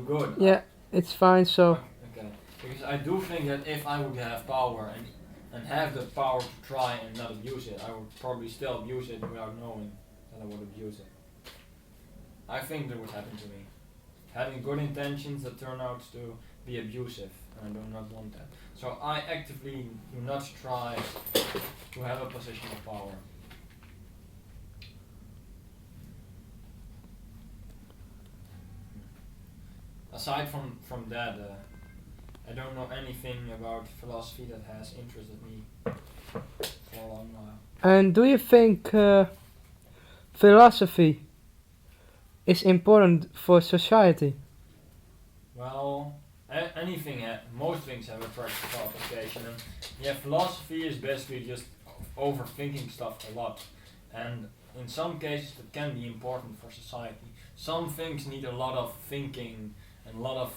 good. Yeah, it's fine. So Okay, because I do think that if I would have power and have the power to try and not abuse it, I would probably still abuse it without knowing that I would abuse it. I think that would happen to me. Having good intentions that turn out to be abusive, and I do not want that. So I actively do not try to have a position of power. Aside from that, I don't know anything about philosophy that has interested me for a long while. and do you think philosophy is important for society? Well, most things have a practical application, and yeah, philosophy is basically just overthinking stuff a lot, and in some cases it can be important for society. Some things need a lot of thinking and a lot of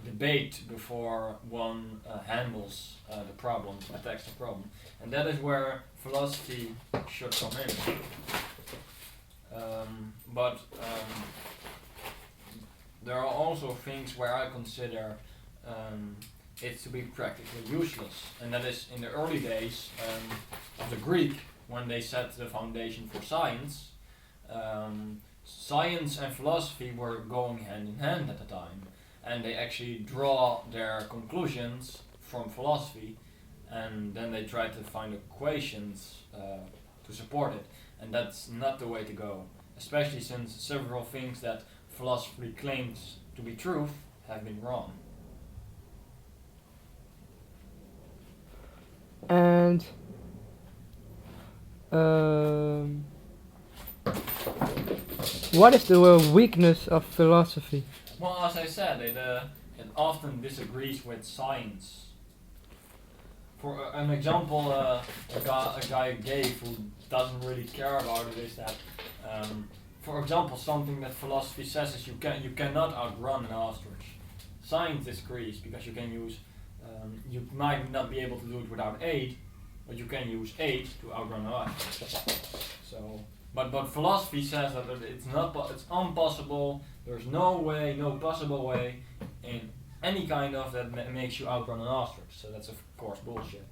debate before one handles the problem, attacks the problem, and that is where philosophy should come in. But there are also things where I consider it to be practically useless, and that is in the early days of the Greek when they set the foundation for science. Science and philosophy were going hand in hand at the time, and they actually draw their conclusions from philosophy, and then they try to find equations to support it, and that's not the way to go, especially since several things that philosophy claims to be truth have been wrong. And um, what is the weakness of philosophy? Well, as I said, it often disagrees with science. For an example, a guy gave who doesn't really care about it is that, for example, something that philosophy says is you cannot outrun an ostrich. Science disagrees because you might not be able to do it without aid, but you can use aid to outrun an ostrich. So, but philosophy says that it's impossible. There's no way, no possible way, in any kind of that makes you outrun an ostrich. So that's of course bullshit.